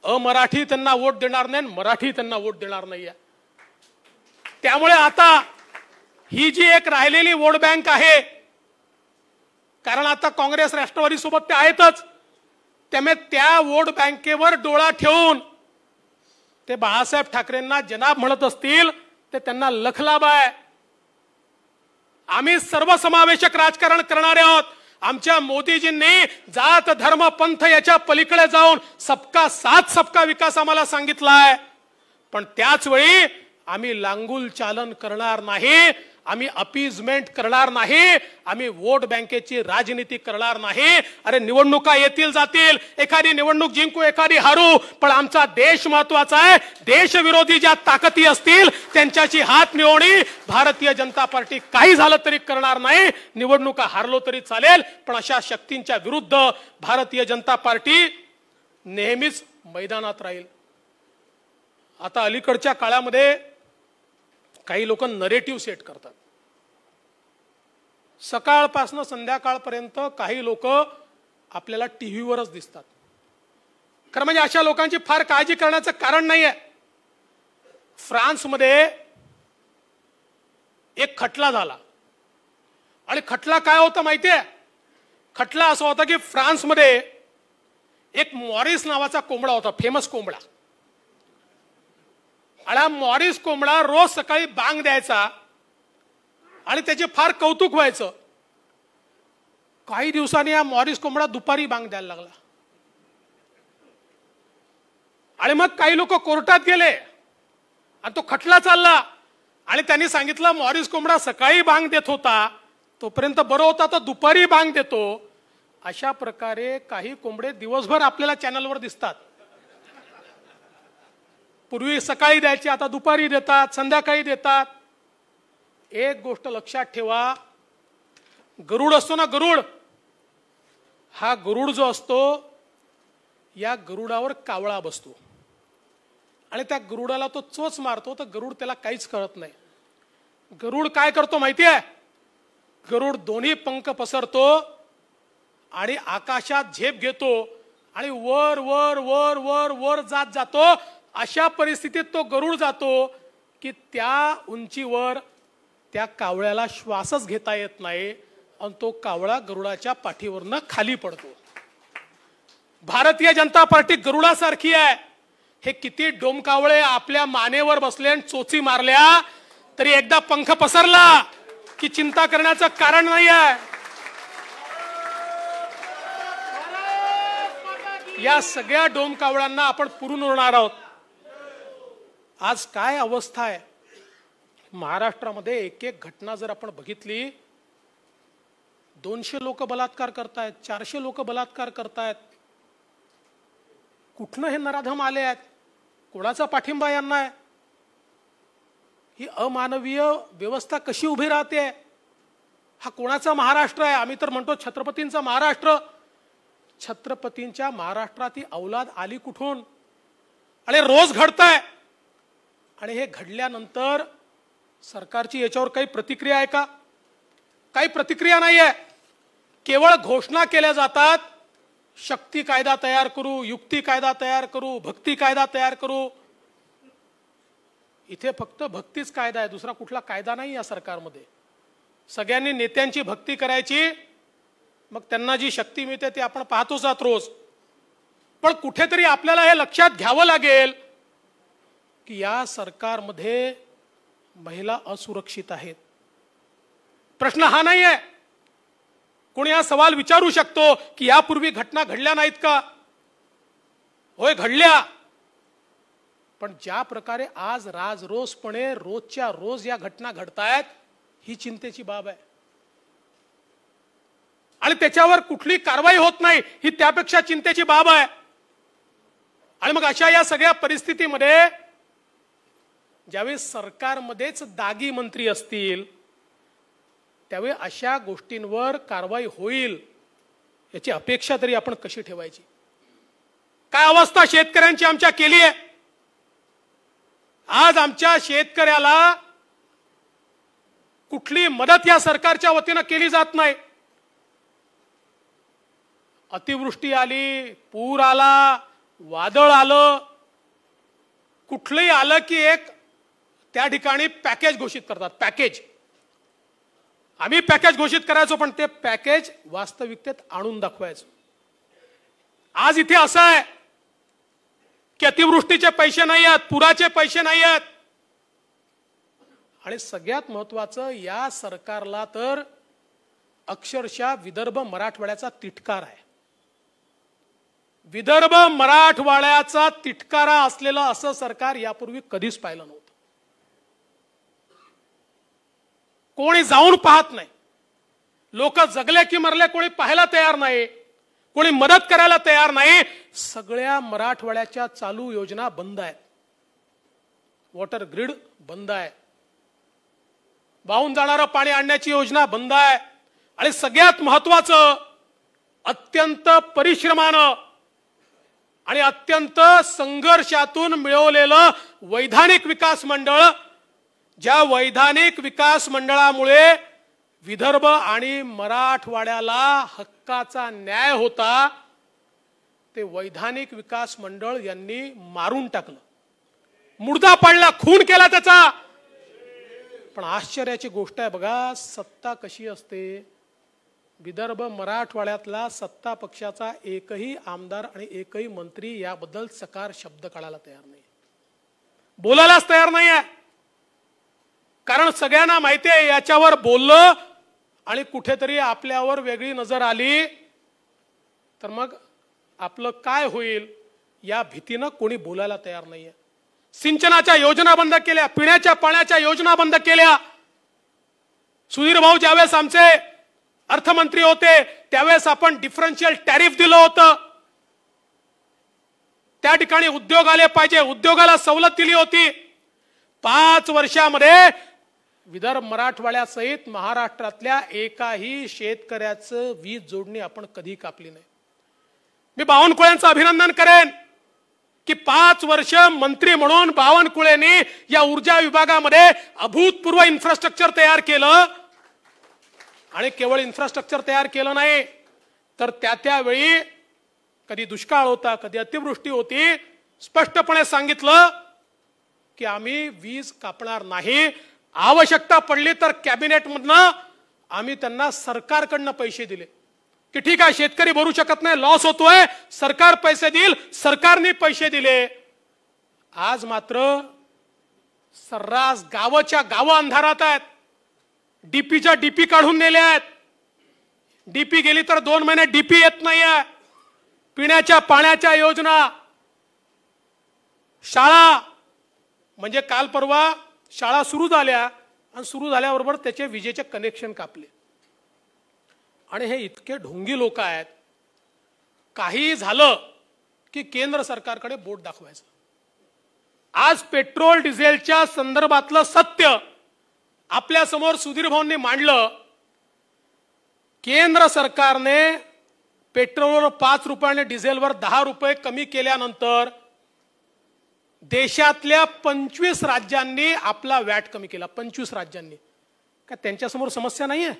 अमराठी त्यांना वोट देणार नाही, मराठी त्यांना वोट देणार नाही. त्यामुळे आता ही जी एक राहिलेली वोट बँक आहे, कारण आता काँग्रेस राष्ट्रवादी सोबत ते आहेतच, त्यामुळे त्या वोट बँकेवर डोळा ठेवून ते बाळासाहेब ठाकरेंना जनाब म्हणत असतील ते त्यांना लखलाभ आहे. आम्ही सर्वसमावेशक राजकारण करणारे आहोत. आमच्या मोदीजींनी जात धर्म पंथ याच्या पलीकडे जाऊन सबका साथ सबका विकास आम्हाला सांगितला आहे. पण त्याच वेळी आम्ही लांगुल चालन करणार नाही, आम्ही अपीजमेंट करणार नाही, आम्ही वोट बँकेची राजनीती करणार नाही. अरे निवडणुका येतील जातील, एखादी निवडणूक जिंकू एखादी हारू, पण आमचा देश महत्वाचा आहे. देशविरोधी ज्या ताकदी असतील त्यांच्याची हात मिळवणी भारतीय जनता पार्टी काही झालं तरी करणार नाही. निवडणुका हारलो तरी चालेल, पण अशा शक्तींच्या विरुद्ध भारतीय जनता पार्टी नेहमीच मैदानात राहील. आता अलीकडच्या काळामध्ये काही लोक नरेटिव्ह सेट करतात. सकाळपासून संध्याकाळपर्यंत काही लोक आपल्याला टीव्हीवरच दिसतात. खरं म्हणजे अशा लोकांची फार काळजी करण्याचं कारण नाहीये. फ्रान्समध्ये एक खटला झाला आणि खटला काय होता माहितीये? खटला असा होता की फ्रान्समध्ये एक मॉरिस नावाचा कोंबडा होता, फेमस कोंबडा. आणि मॉरिस कोंबडा रोज सकाळी बांग द्यायचा आणि त्याचे फार कौतुक व्हायचं. काही दिवसांनी हा मॉरिस कोंबडा दुपारी बांग द्यायला लागला. आणि मग काही लोक कोर्टात गेले आणि तो खटला चालला आणि त्यांनी सांगितलं मॉरिस कोंबडा सकाळी बांग देत होता, तोपर्यंत बरं होता, तर दुपारी बांग देतो. अशा प्रकारे काही कोंबडे दिवसभर आपल्याला चॅनलवर दिसतात. पूर्वी सकाळी द्यायचे, आता दुपारी देतात, संध्याकाळी देतात. एक गोष्ट लक्षात ठेवा, गरुड असतो ना, गरुड, हा गरुड जो असतो, या गरुडावर कावळा बसतो आणि त्या गरुडाला तो चोच मारतो, तर गरुड त्याला काहीच कळत नाही. गरुड काय करतो माहितीये? गरुड दोन्ही पंख पसरतो आणि आकाशात झेप घेतो आणि वर वर वर वर वर जात जातो. अशा परिस्थितीत तो गरुड जातो की त्या उंचीवर त्या कावळ्याला श्वासच घेता येत नाही आणि तो कावळा गरुडाच्या पाठीवरनं खाली पडतो. भारतीय जनता पार्टी गरुडासारखी आहे. हे किती डोमकावळे आपल्या मानेवर बसले आणि चोची मारल्या तरी एकदा पंख पसरला की चिंता करण्याचं कारण नाही आहे. या सगळ्या डोमकावळ्यांना आपण पुरून उरणार आहोत. आज काय अवस्था आहे महाराष्ट्रामध्ये, एक एक घटना जर आपण बघितली, 200 लोक बलात्कार करतायत, 400 लोक बलात्कार करतायत. कुठनं हे नराधम आले आहेत? कोणाचा पाठिंबा यांना आहे? ही अमानवीय व्यवस्था कशी उभी राहते? हा कोणाचा महाराष्ट्र आहे? आम्ही तर म्हणतो छत्रपतींचा महाराष्ट्र. छत्रपतींच्या महाराष्ट्रात ही औलाद आली कुठून? आणि रोज घडतंय. आणि हे घडल्यानंतर सरकारची याच्यावर काही प्रतिक्रिया आहे का? काही प्रतिक्रिया नाही आहे. केवळ घोषणा केल्या जातात, शक्ती कायदा तयार करू, युक्ती कायदा तयार करू, भक्ती कायदा तयार करू. इथे फक्त भक्तीच कायदा आहे, दुसरा कुठला कायदा नाही या सरकारमध्ये. सगळ्यांनी नेत्यांची भक्ती करायची, मग त्यांना जी शक्ती मिळते ती आपण पाहतोच आहोत रोज. पण कुठेतरी आपल्याला हे लक्षात घ्यावं लागेल की या सरकारमध्ये महिला असुरक्षित आहेत. प्रश्न हा नाही आहे. कोणी हा सवाल विचारू शकतो की यापूर्वी घटना घडल्या नाहीत का? होय, घडल्या. पण ज्या प्रकारे आज राजरोसपणे रोजच्या रोज या घटना घडतायत, ही चिंतेची बाब आहे. आणि त्याच्यावर कुठली कारवाई होत नाही, ही त्यापेक्षा चिंतेची बाब आहे. आणि मग अशा या सगळ्या परिस्थितीमध्ये ज्यावेळी सरकारमध्येच दागी मंत्री असतील, त्यावेळी अशा गोष्टींवर कारवाई होईल याची अपेक्षा तरी आपण कशी ठेवायची? काय अवस्था शेतकऱ्यांची आमच्या केली आहे? आज आमच्या शेतकऱ्याला कुठली मदत या सरकारच्या वतीनं केली जात नाही. अतिवृष्टी आली, पूर आला, वादळ आलं, कुठलंही आलं की एक त्या ठिकाणी पॅकेज घोषित करतात. पॅकेज, आम्ही पॅकेज घोषित करायचो, पण ते पॅकेज वास्तविकतेत आणून दाखवायचो. आज इथे असं आहे की अतिवृष्टीचे पैसे नाही आहेत, पुराचे पैसे नाही आहेत. आणि सगळ्यात महत्वाचं, या सरकारला तर अक्षरशः विदर्भ मराठवाड्याचा तिटकार आहे. विदर्भ मराठवाड्याचा तिटकारा असलेलं असं सरकार यापूर्वी कधीच पाहिलं नव्हतं. कोणी जाऊन पाहत नाही. लोक जगले की मरले कोणी पाहायला तयार नाही, कोणी मदत करायला तयार नाही. सगळ्या मराठवाड्याच्या चालू योजना बंद आहेत. वॉटर ग्रिड बंद आहे, वाहून जाणारं पाणी आणण्याची योजना बंद आहे. आणि सगळ्यात महत्वाचं, अत्यंत परिश्रमानं आणि अत्यंत संघर्षातून मिळवलेलं वैधानिक विकास मंडळ, ज्या वैधानिक विकास मंडळामुळे विदर्भ आणि मराठवाड्याला हक्काचा न्याय होता, ते वैधानिक विकास मंडळ यांनी मारून टाकलं, मुर्दा पाडला, खून केला त्याचा. पण आश्चर्याची गोष्ट आहे बघा, सत्ता कशी असते. विदर्भ मराठवाड्यातला सत्ता पक्षाचा एकही आमदार आणि एकही मंत्री याबद्दल सकार शब्द काढायला तयार नाही, बोलायलाच तयार नाही आहे. कारण सगळ्यांना माहिती आहे याच्यावर बोललं आणि कुठेतरी आपल्यावर वेगळी नजर आली तर मग आपलं काय होईल या भीतीनं कोणी बोलायला तयार नाहीये. सिंचनाच्या योजना बंद केल्या, पिण्याच्या पाण्याच्या योजना बंद केल्या. सुधीर भाऊ ज्यावेळेस आमचे अर्थमंत्री होते त्यावेळेस आपण डिफरन्शियल टॅरिफ दिलं होतं. त्या ठिकाणी उद्योग आले पाहिजे, उद्योगाला सवलत दिली होती. 5 वर्षामध्ये विदर्भ मराठवाड्यासहित महाराष्ट्रातल्या एकाही शेतकऱ्याचं वीज जोडणी आपण कधी कापली नाही. मी बावनकुळेंचं अभिनंदन करेन की 5 वर्ष मंत्री म्हणून बावनकुळेंनी या ऊर्जा विभागामध्ये अभूतपूर्व इन्फ्रास्ट्रक्चर तयार केलं. आणि केवळ इन्फ्रास्ट्रक्चर तयार केलं नाही तर त्यावेळी कधी दुष्काळ होता, कधी अतिवृष्टी होती, स्पष्टपणे सांगितलं की आम्ही वीज कापणार नाही. आवश्यकता पडली तर कॅबिनेटमधनं आम्ही त्यांना सरकारकडनं पैसे दिले की ठीक आहे शेतकरी भरू शकत नाही, लॉस होतोय, सरकार पैसे देईल. सरकारने पैसे दिले. आज मात्र सर्रास गावाच्या गावं अंधारात आहेत. डीपीच्या डीपी काढून नेले आहेत. डीपी गेली तर 2 महिने डीपी येत नाहीये. पिण्याच्या पाण्याच्या योजना, शाळा म्हणजे काल परवा शाळा सुरू झाल्या आणि सुरू झाल्याबरोबर त्याचे विजेचे कनेक्शन कापले. आणि हे इतके ढोंगी लोक आहेत, काही झालं की केंद्र सरकारकडे बोट दाखवायचं. आज पेट्रोल डिझेलच्या संदर्भातलं सत्य आपल्या समोर सुधीर भाऊंनी मांडलं. केंद्र सरकारने पेट्रोलवर 5 रुपये, डिझेलवर 10 रुपये कमी केल्यानंतर देशातल्या 25 राज्यांनी आपला वॅट कमी केला. 25 राज्यांनी. का त्यांच्यासमोर समस्या नाहीये?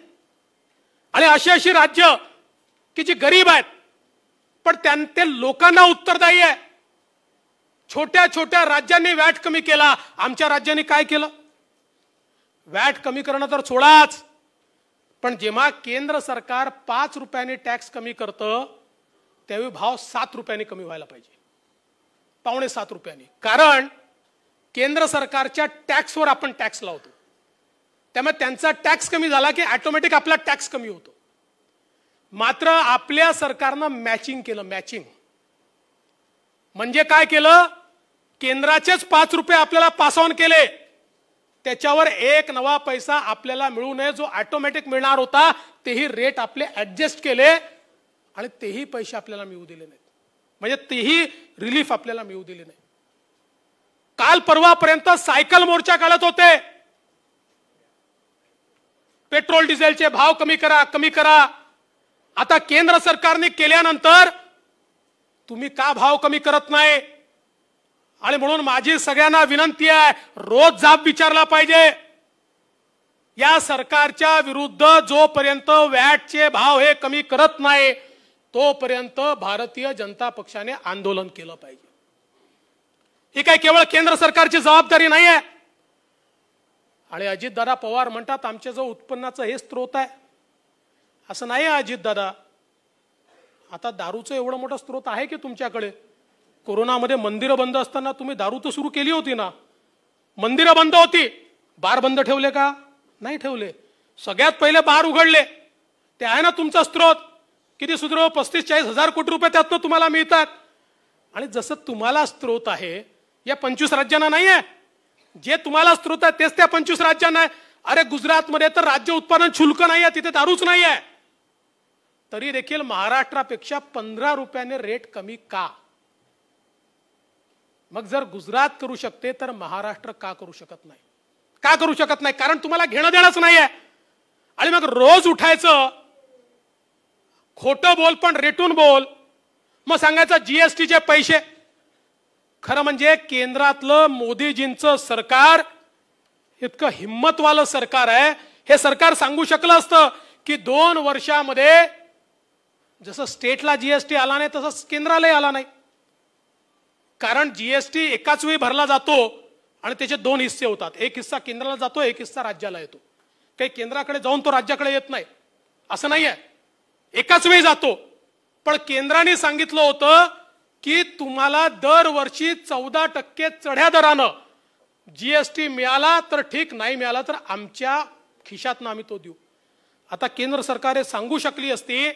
आणि अशी राज्य की जी गरीब आहेत पण ते लोकांना उत्तरदायी आहे. छोट्या छोट्या राज्यांनी वॅट कमी केला. आमच्या राज्यांनी काय केलं? वॅट कमी करणं तर सोडाच, पण जेव्हा केंद्र सरकार 5 रुपयांनी टॅक्स कमी करतं त्यावेळी भाव 7 रुपयांनी कमी व्हायला पाहिजे, 6.25 रुपयांनी. कारण केंद्र सरकारच्या टॅक्सवर आपण टॅक्स लावतो, त्यामुळे त्यांचा टॅक्स कमी झाला की ऑटोमॅटिक आपला टॅक्स कमी होतो. मात्र आपल्या सरकारनं मॅचिंग केलं. मॅचिंग म्हणजे काय केलं? केंद्राचेच 5 रुपये आपल्याला पास ऑन केले, त्याच्यावर 1 नवा पैसा आपल्याला मिळू नये जो ऑटोमॅटिक मिळणार होता तेही रेट आपले ऍडजस्ट केले आणि तेही पैसे आपल्याला मिळू दिले नाहीत. म्हणजे तेही रिलीफ आपल्याला मिळू दिले नाही. काल परवापर्यंत सायकल मोर्चा काढत होते, पेट्रोल डिझेलचे भाव कमी करा, कमी करा. आता केंद्र सरकारने केल्यानंतर तुम्ही का भाव कमी करत नाही? आणि म्हणून माझी सगळ्यांना विनंती आहे, रोज जाब विचारला पाहिजे. या सरकारच्या विरुद्ध जोपर्यंत वॅटचे भाव हे कमी करत नाही तोपर्यंत भारतीय जनता पक्षाने आंदोलन केलं पाहिजे. ही काय केवळ केंद्र सरकारची जबाबदारी नाही आहे. आणि अजितदादा पवार म्हणतात आमच्या जो उत्पन्नाचं हे स्रोत आहे. असं नाही आहे अजितदादा. आता दारूचं एवढं मोठं स्रोत आहे की तुमच्याकडे? कोरोनामध्ये मंदिरं बंद असताना तुम्ही दारू तर सुरू केली होती ना. मंदिरं बंद होती, बार बंद ठेवले का? नाही ठेवले. सगळ्यात पहिले बार उघडले. ते आहे ना तुमचा स्रोत. किती सुधरो 35-40 हजार कोटी रुपये त्यातनं तुम्हाला मिळतात. आणि जसं तुम्हाला स्रोत आहे या 25 राज्यांना नाही आहे. जे तुम्हाला स्रोत आहे तेच त्या 25 राज्यांना आहे. अरे गुजरातमध्ये तर राज्य उत्पादन शुल्क नाही आहे, तिथे दारूच नाही आहे. तरी देखील महाराष्ट्रापेक्षा 15 रुपयाने रेट कमी का? मग जर गुजरात करू शकते तर महाराष्ट्र का करू शकत नाही? का करू शकत नाही? कारण तुम्हाला घेणं देणंच नाही आहे. आणि मग रोज उठायचं, खोटं बोल पण रेटून बोल, मग सांगायचं जीएसटीचे पैसे. खरं म्हणजे केंद्रातलं मोदीजींचं सरकार इतकं हिम्मतवालं सरकार आहे. हे सरकार सांगू शकलं असतं की 2 वर्षामध्ये जसं स्टेटला जीएसटी आला नाही तसं केंद्रालाही आला नाही. कारण जीएसटी एकाच वेळी भरला जातो आणि त्याचे 2 हिस्से होतात. एक हिस्सा केंद्राला जातो, एक हिस्सा राज्याला येतो. काही केंद्राकडे जाऊन तो राज्याकडे येत नाही असं नाही आहे, एकाच वेळी जातो. पण केंद्राने सांगितलं होतं की तुम्हाला दरवर्षी 14% चढ्या दरानं जीएसटी मिळाला तर ठीक, नाही मिळाला तर आमच्या खिशातनं आम्ही तो देऊ. आता केंद्र सरकार सांगू शकली असती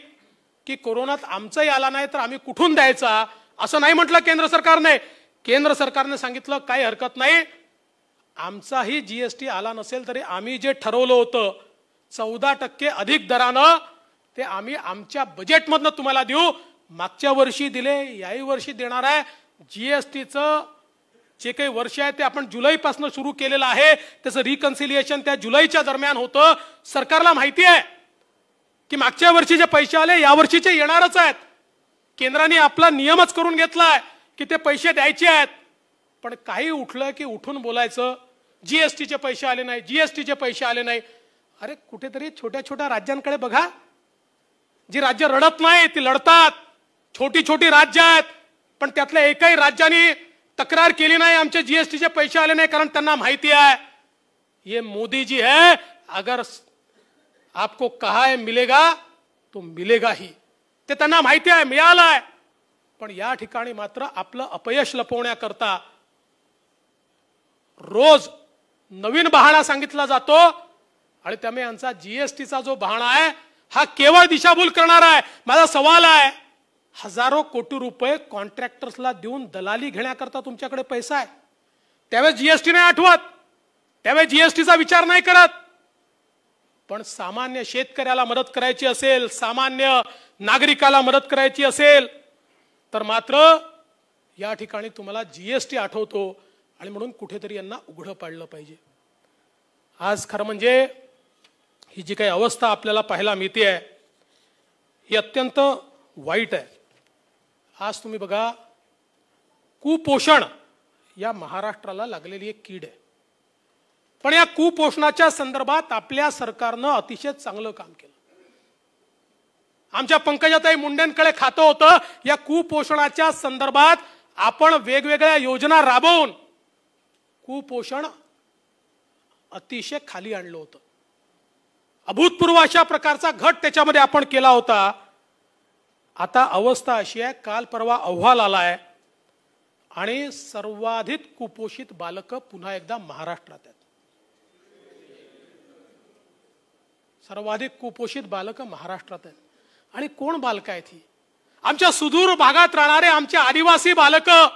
की कोरोनात आमचाही आला नाही तर आम्ही कुठून द्यायचा, असं नाही म्हटलं केंद्र सरकारने. केंद्र सरकारने सांगितलं काही हरकत नाही, आमचाही जीएसटी आला नसेल तरी आम्ही जे ठरवलं होतं 14% अधिक दरानं ते आम्ही आमच्या बजेटमधनं तुम्हाला देऊ. मागच्या वर्षी दिले, याही वर्षी देणार आहे. जीएसटीचं जे काही वर्ष आहे ते आपण जुलैपासून सुरू केलेलं आहे, त्याचं रिकन्सिलिएशन त्या जुलैच्या दरम्यान होतं. सरकारला माहिती आहे की मागच्या वर्षी जे पैसे आले या वर्षीचे येणारच आहेत. केंद्राने आपला नियमच करून घेतलाय की ते पैसे द्यायचे आहेत. पण काही उठलं की उठून बोलायचं जीएसटीचे पैसे आले नाही, जीएसटीचे पैसे आले नाही. अरे कुठेतरी छोट्या छोट्या राज्यांकडे बघा, जी राज्य रडत नाही ती लढतात. छोटी छोटी राज्य आहेत पण त्यातल्या एकही राज्याने तक्रार केली नाही आमचे जीएसटीचे पैसे आले नाही, कारण त्यांना माहिती आहे ये मोदी जी है, अगर आपको कहा है मिलेगा तो मिलेगा ही. ते त्यांना माहिती आहे, मिळालंय. पण या ठिकाणी मात्र आपलं अपयश लपवण्याकरता रोज नवीन बहाणा सांगितला जातो आणि त्यामुळे यांचा जीएसटीचा जो बहाणा आहे हा केवळ दिशाभूल करणार आहे. माझा सवाल आहे, हजारो कोटी रुपये कॉन्ट्रॅक्टर्सला देऊन दलाली घेण्याकरता तुमच्याकडे पैसा आहे, त्यावेळेस जीएसटी नाही आठवत, त्यावेळेस जीएसटीचा विचार नाही करत. पण सामान्य शेतकऱ्याला मदत करायची असेल, सामान्य नागरिकाला मदत करायची असेल तर मात्र या ठिकाणी तुम्हाला जीएसटी आठवतो. आणि म्हणून कुठेतरी यांना उघडं पाडलं पाहिजे. आज खरं म्हणजे ही जी काही अवस्था आपल्याला पाहायला मिळते आहे ही अत्यंत वाईट आहे. आज तुम्ही बघा, कुपोषण या महाराष्ट्राला लागलेली एक कीड आहे. पण या कुपोषणाच्या संदर्भात आपल्या सरकारनं अतिशय चांगलं काम केलं. आमच्या पंकजाताई मुंडेंकडे खातं होतं. या कुपोषणाच्या संदर्भात आपण वेगवेगळ्या योजना राबवून कुपोषण अतिशय खाली आणलं होतं. अभूतपूर्व अशा प्रकारचा घट त्याच्यामध्ये आपण केला होता. आता अवस्था अशी आहे, काल परवा अहवाल आलाय आणि सर्वाधिक कुपोषित बालकं पुन्हा एकदा महाराष्ट्रात आहेत. सर्वाधिक कुपोषित बालकं महाराष्ट्रात आहेत. आणि कोण बालकं आहेत ही? आमच्या सुदूर भागात राहणारे आमचे आदिवासी बालकं,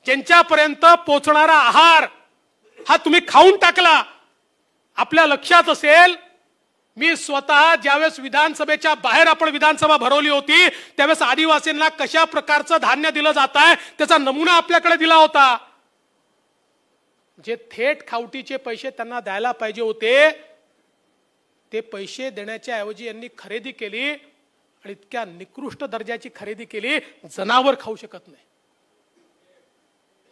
ज्यांच्यापर्यंत पोचणारा आहार हा तुम्ही खाऊन टाकला. आपल्या लक्षात असेल, मी स्वतः ज्यावेळेस विधानसभेच्या बाहेर आपण विधानसभा भरवली होती त्यावेळेस आदिवासींना कशा प्रकारचं धान्य दिलं जात आहे त्याचा नमुना आपल्याकडे दिला होता. जे थेट खावटीचे पैसे त्यांना द्यायला पाहिजे होते ते पैसे देण्याच्या ऐवजी यांनी खरेदी केली आणि इतक्या निकृष्ट दर्जाची खरेदी केली, जनावर खाऊ शकत नाही.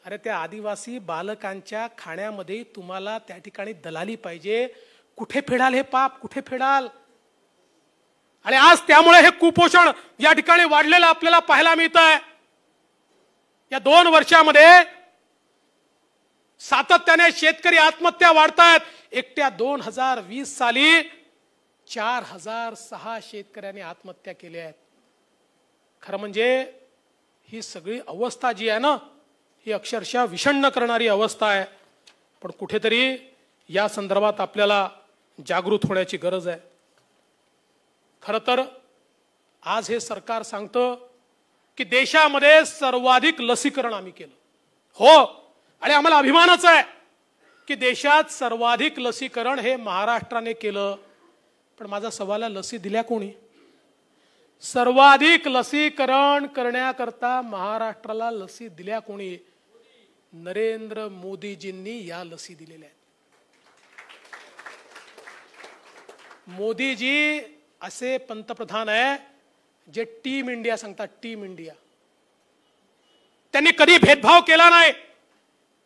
अरे त्या आदिवासी बालकांच्या खाण्यामध्ये तुम्हाला त्या ठिकाणी दलाली पाहिजे. कुठे फेडाल हे पाप, कुठे फेडाल? आणि आज त्यामुळे हे कुपोषण या ठिकाणी वाढलेलं आपल्याला पाहायला मिळत आहे. या 2 वर्षामध्ये सातत्याने शेतकरी आत्महत्या वाढतायत. एकट्या 2020 साली 4006 शेतकऱ्यांनी आत्महत्या केल्या आहेत. खरं म्हणजे ही सगळी अवस्था जी आहे ना, ही अक्षरशः विषण्ण करणारी अवस्था आहे. पण कुठेतरी या संदर्भात आपल्याला जागृत होण्याची गरज आहे. खरं तर आज हे सरकार सांगतं की देशामध्ये सर्वाधिक लसीकरण आम्ही केलं. हो, आणि आम्हाला अभिमानच आहे की देशात सर्वाधिक लसीकरण हे महाराष्ट्राने केलं. पण माझा सवाल आहे, लसी दिल्या कोणी? सर्वाधिक लसीकरण करण्याकरता महाराष्ट्राला लसी दिल्या कोणी? नरेंद्र मोदीजींनी या लसी दिलेल्या आहेत. मोदीजी असे पंतप्रधान आहे जे टीम इंडिया सांगतात, टीम इंडिया. त्यांनी कधी भेदभाव केला नाही.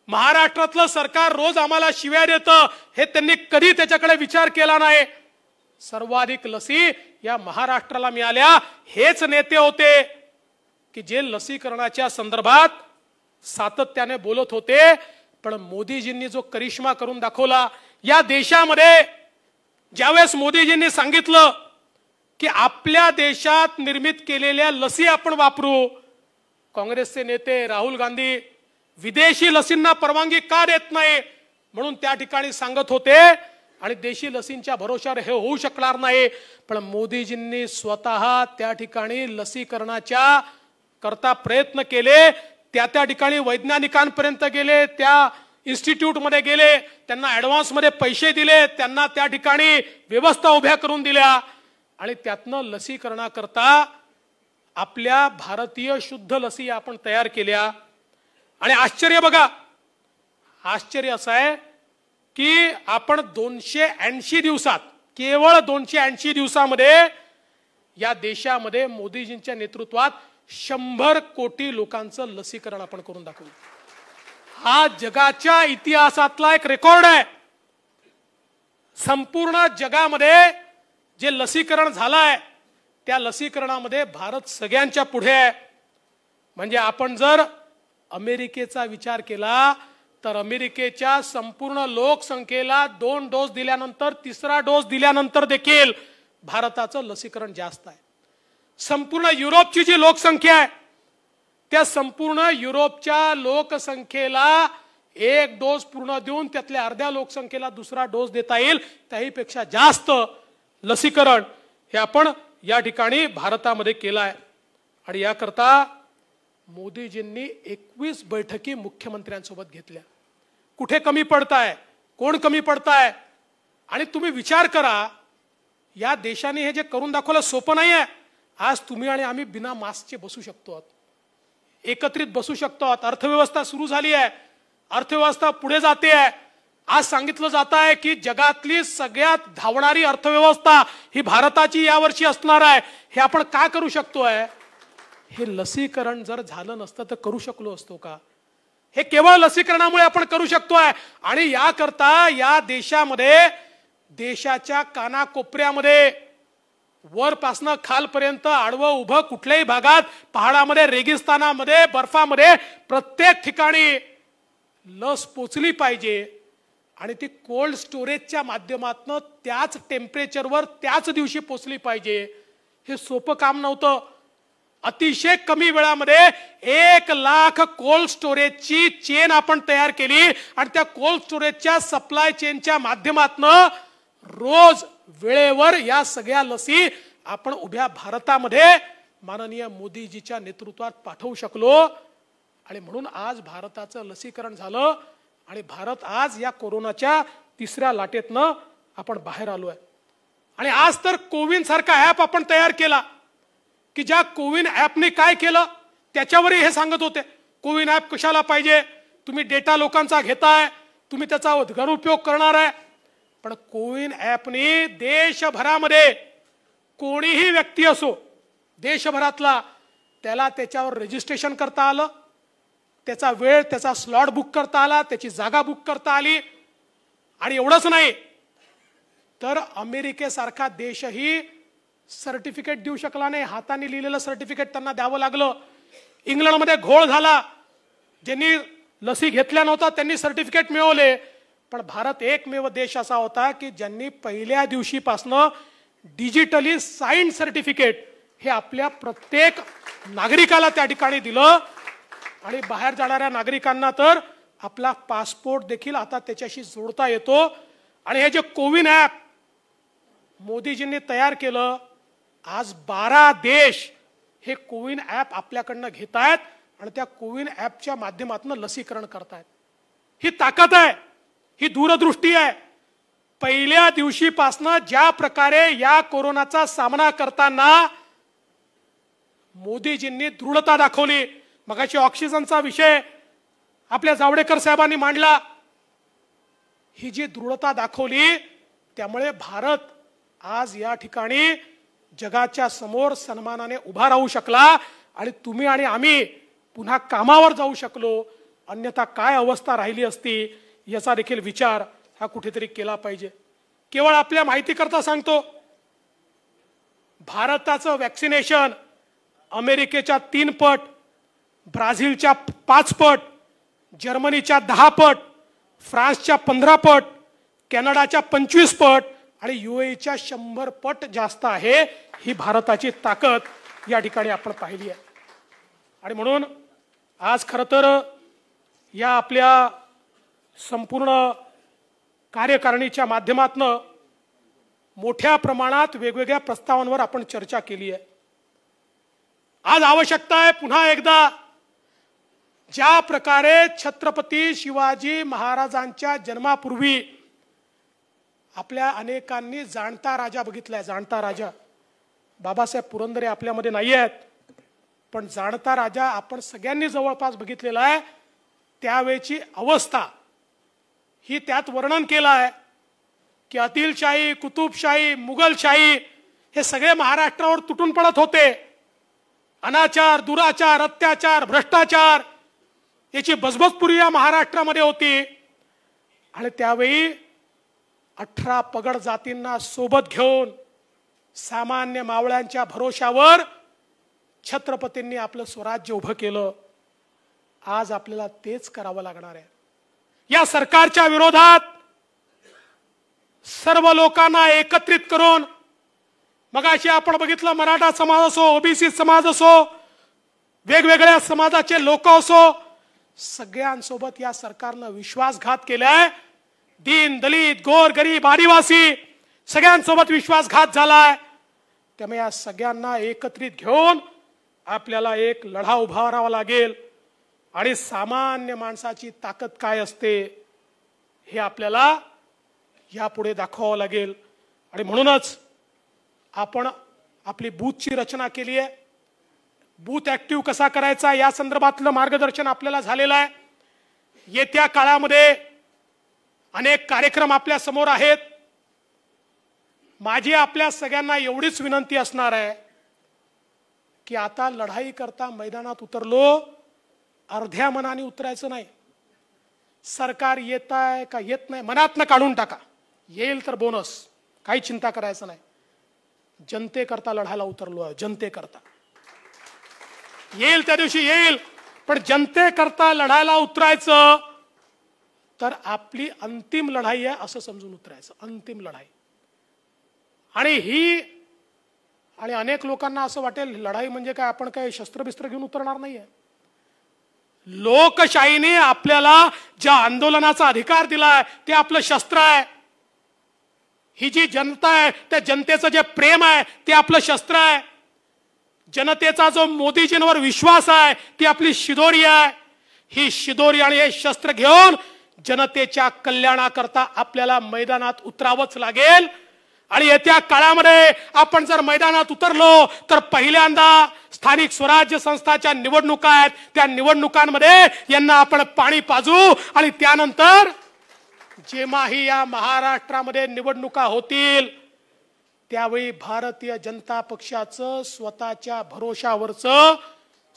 महाराष्ट्रातलं सरकार रोज आम्हाला शिव्या देतं हे त्यांनी कधी त्याच्याकडे विचार केला नाही. सर्वाधिक लसी या महाराष्ट्राला मिळाल्या. हेच नेते होते की जे लसीकरणाच्या संदर्भात सातत्याने बोलत होते. पण मोदीजींनी जो करिश्मा करून दाखवला या देशामध्ये, ज्यावेळेस मोदीजींनी सांगितलं की आपल्या देशात निर्मित केलेल्या लसी आपण वापरू, काँग्रेसचे नेते राहुल गांधी विदेशी लसींना परवानगी का देत नाही म्हणून त्या ठिकाणी सांगत होते. आणि देशी लसींच्या भरोश्यावर हे होऊ शकणार नाही. पण मोदीजींनी स्वतः त्या ठिकाणी लसीकरणाच्या करता प्रयत्न केले, त्या ठिकाणी वैज्ञानिकांपर्यंत गेले, त्या इन्स्टिट्यूटमध्ये गेले, त्यांना ऍडव्हान्स मध्ये पैसे दिले, त्यांना त्या ठिकाणी व्यवस्था उभ्या करून दिल्या आणि त्यातनं लसीकरणाकरता आपल्या भारतीय शुद्ध लसी आपण तयार केल्या. आणि आश्चर्य बघा, आश्चर्य असं आहे की आपण 280 दिवसात, केवळ 280 दिवसामध्ये या देशामध्ये मोदीजींच्या नेतृत्वात 100 कोटी लोकांचं लसीकरण आपण करून दाखवलं. हा जगाच्या इतिहासातला एक रेकॉर्ड आहे. संपूर्ण जगामध्ये जे लसीकरण झालंय त्या लसीकरणामध्ये भारत सगळ्यांच्या पुढे आहे. म्हणजे आपण जर अमेरिकेचा विचार केला तर अमेरिकेच्या संपूर्ण लोकसंख्येला 2 डोस दिल्यानंतर, 3रा डोस दिल्यानंतर देखील भारताचं लसीकरण जास्त आहे. संपूर्ण युरोपची जी लोकसंख्या आहे त्या संपूर्ण युरोपच्या लोकसंख्येला 1 डोस पूर्ण देऊन त्यातल्या अर्ध्या लोकसंख्येला 2रा डोस देता येईल, त्याहीपेक्षा जास्त लसीकरण हे आपण या ठिकाणी भारतामध्ये केलं आहे. आणि याकरता मोदीजींनी 21 बैठकी मुख्यमंत्र्यांसोबत घेतल्या. कुठे कमी पडताय, कोण कमी पडताय? आणि तुम्ही विचार करा, या देशाने हे जे करून दाखवलं सोपं नाही आहे. आज तुम्ही आणि आम्ही बिना मास्कचे बसू शकतो, एकत्रित बसू शकतो. अर्थव्यवस्था सुरू झाली आहे, अर्थव्यवस्था पुढे जाते आहे. आज सांगितलं जात आहे की जगातली सगळ्यात धावणारी अर्थव्यवस्था ही भारताची यावर्षी असणार आहे. हे आपण का करू शकतोय? हे लसीकरण जर झालं नसतं तर करू शकलो असतो का? हे केवळ लसीकरणामुळे आपण करू शकतोय. आणि याकरता या देशामध्ये, देशाच्या कानाकोपऱ्यामध्ये, वरपासनं खालपर्यंत, आडवं उभं कुठल्याही भागात, पहाडामध्ये, रेगिस्तानामध्ये, बर्फामध्ये, प्रत्येक ठिकाणी लस पोचली पाहिजे. आणि ती कोल्ड स्टोरेजच्या माध्यमातून त्याच टेम्परेचरवर त्याच दिवशी पोचली पाहिजे. हे सोपं काम नव्हतं. अतिशय कमी वेळामध्ये 1 लाख कोल्ड स्टोरेजची चेन आपण तयार केली आणि त्या कोल्ड स्टोरेजच्या सप्लाय चेनच्या माध्यमातून रोज वेळेवर या सगळ्या लसी आपण उभ्या भारतामध्ये माननीय मोदीजीच्या नेतृत्वात पाठवू शकलो. आणि म्हणून आज भारताचं लसीकरण झालं आणि भारत आज या कोरोनाच्या 3ऱ्या लाटेतनं आपण बाहेर आलोय. आणि आज तर कोविन सारखा ऍप आपण तयार केला की ज्या कोविन ऍपने काय केलं त्याच्यावरही हे सांगत होते, कोविन ऍप कशाला पाहिजे, तुम्ही डेटा लोकांचा घेताय, तुम्ही त्याचा गैरउपयोग करणार आहे. पण कोविन ऍपने देशभरामध्ये कोणीही व्यक्ती असो देशभरातला, त्याला त्याच्यावर रजिस्ट्रेशन करता आलं, त्याचा वेळ, त्याचा स्लॉट बुक करता आला, त्याची जागा बुक करता आली. आणि एवढंच नाही तर अमेरिकेसारखा देशही सर्टिफिकेट देऊ शकला नाही. हाताने लिहिलेलं सर्टिफिकेट त्यांना द्यावं लागलं. इंग्लंडमध्ये घोळ झाला, ज्यांनी लसी घेतल्या नव्हत्या त्यांनी सर्टिफिकेट मिळवले. पण भारत एकमेव देश असा होता की ज्यांनी पहिल्या दिवशीपासनं डिजिटली साइन्ड सर्टिफिकेट हे आपल्या प्रत्येक नागरिकाला त्या ठिकाणी दिलं. आणि बाहेर जाणाऱ्या नागरिकांना तर आपला पासपोर्ट देखील आता त्याच्याशी जोडता येतो. आणि हे जे कोविन ऍप मोदीजींनी तयार केलं, आज 12 देश हे कोविन ऍप आपल्याकडनं घेत आहेत आणि त्या कोविन ऍपच्या माध्यमातून लसीकरण करतायत. ही ताकद आहे, ही दूरदृष्टी आहे. पहिल्या दिवशीपासनं ज्या प्रकारे या कोरोनाचा सामना करताना मोदीजींनी दृढता दाखवली. मगाशी ऑक्सिजनचा विषय आपल्या जावडेकर साहेबांनी मांडला. ही जी दृढता दाखवली त्यामुळे भारत आज या ठिकाणी जगाच्या समोर सन्मानाने उभा राहू शकला. आणि तुम्ही आणि आम्ही पुन्हा कामावर जाऊ शकलो. अन्यथा काय अवस्था राहिली असती याचा देखील विचार हा कुठेतरी केला पाहिजे. केवळ आपल्या माहिती करता सांगतो, भारताचं वॅक्सिनेशन अमेरिकेच्या 3 पट, ब्राझीलच्या 5 पट, जर्मनीच्या 10 पट, फ्रान्सच्या 15 पट, कॅनडाच्या 25 पट आणि UAEच्या 100 पट जास्त आहे. ही भारताची ताकद या ठिकाणी आपण पाहिली आहे. आणि म्हणून आज खरं तर या आपल्या संपूर्ण कार्यकारिणीच्या माध्यमातून मोठ्या प्रमाणात वेगवेगळ्या प्रस्तावांवर आपण चर्चा केली आहे. आज आवश्यकता आहे पुन्हा एकदा ज्या प्रकारे छत्रपती शिवाजी महाराजांच्या जन्मापूर्वी आपल्या अनेकांनी जाणता राजा बघितलाय. जाणता राजा बाबासाहेब पुरंदरे आपल्यामध्ये नाही आहेत, पण जाणता राजा आपण सगळ्यांनी जवळपास बघितलेला आहे. त्यावेळची अवस्था ही त्यात वर्णन केलं आहे की आदिलशाही, कुतुबशाही, मुघलशाही हे सगळे महाराष्ट्रावर तुटून पडत होते. अनाचार, दुराचार, अत्याचार, भ्रष्टाचार याची बजबजपुरी या महाराष्ट्रामध्ये होती. आणि त्यावेळी 18 पगड जातींना सोबत घेऊन सामान्य मावळ्यांच्या भरोशावर छत्रपतींनी आपलं स्वराज्य उभं केलं. आज आपल्याला तेच करावं लागणार आहे. या सरकारच्या विरोधात सर्व लोकांना एकत्रित करून, मगाशी आपण बघितलं मराठा समाज असो, ओबीसी समाज असो, वेगवेगळ्या समाजाचे लोक असो, सगळ्यांसोबत या सरकारनं विश्वासघात केलाय. दीन दलित, गोर गरीब, आदिवासी सगळ्यांसोबत विश्वासघात झालाय. त्यामुळे या सगळ्यांना एकत्रित घेऊन आपल्याला एक लढा उभारावा लागेल. आणि सामान्य माणसाची ताकद काय असते हे आपल्याला यापुढे दाखवावं लागेल. आणि म्हणूनच आपण आपली बूथची रचना केली आहे. बूथ ऍक्टिव्ह कसा करायचा या संदर्भातलं मार्गदर्शन आपल्याला झालेलं आहे. येत्या काळामध्ये अनेक कार्यक्रम आपल्या समोर आहेत. माझी आपल्या सगळ्यांना एवढीच विनंती असणार आहे की आता लढाई करता मैदानात उतरलो, अर्ध्या मनाने उतरायचं नाही. सरकार येत आहे का येत नाही मनातनं काढून टाका. येईल तर बोनस, काही चिंता करायचं नाही. जनतेकरता लढायला उतरलो आहे. जनतेकरता येईल त्या दिवशी येईल, पण जनतेकरता लढायला उतरायचं तर आपली अंतिम लढाई आहे असं समजून उतरायचं. अंतिम लढाई. आणि अनेक लोकांना असं वाटेल लढाई म्हणजे काय, आपण काय शस्त्रबिस्त्र घेऊन उतरणार नाहीये. लोकशाहीने आपल्याला ज्या आंदोलनाचा अधिकार दिलाय ते आपलं शस्त्र आहे. ही जी जनता आहे त्या जनतेचं जे प्रेम आहे ते आपलं शस्त्र आहे. जनतेचा जो मोदीजींवर विश्वास आहे ती आपली शिदोरी आहे. ही शिदोरी आणि हे शस्त्र घेऊन जनतेच्या कल्याणाकरता आपल्याला मैदानात उतरावंच लागेल. आणि येत्या काळामध्ये आपण जर मैदानात उतरलो तर पहिल्यांदा स्थानिक स्वराज्य संस्थाच्या निवडणुका आहेत, त्या निवडणुकांमध्ये यांना आपण पाणी पाजू. आणि त्यानंतर जेव्हाही या महाराष्ट्रामध्ये निवडणुका होतील त्यावेळी भारतीय जनता पक्षाचं स्वतःच्या भरोशावरचं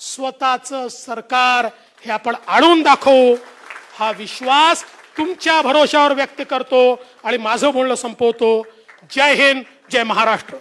स्वतःचं सरकार हे आपण आणून दाखवू. हा विश्वास तुमच्या भरोशावर व्यक्त करतो आणि माझं बोलणं संपवतो. जय हिंद, जय महाराष्ट्र.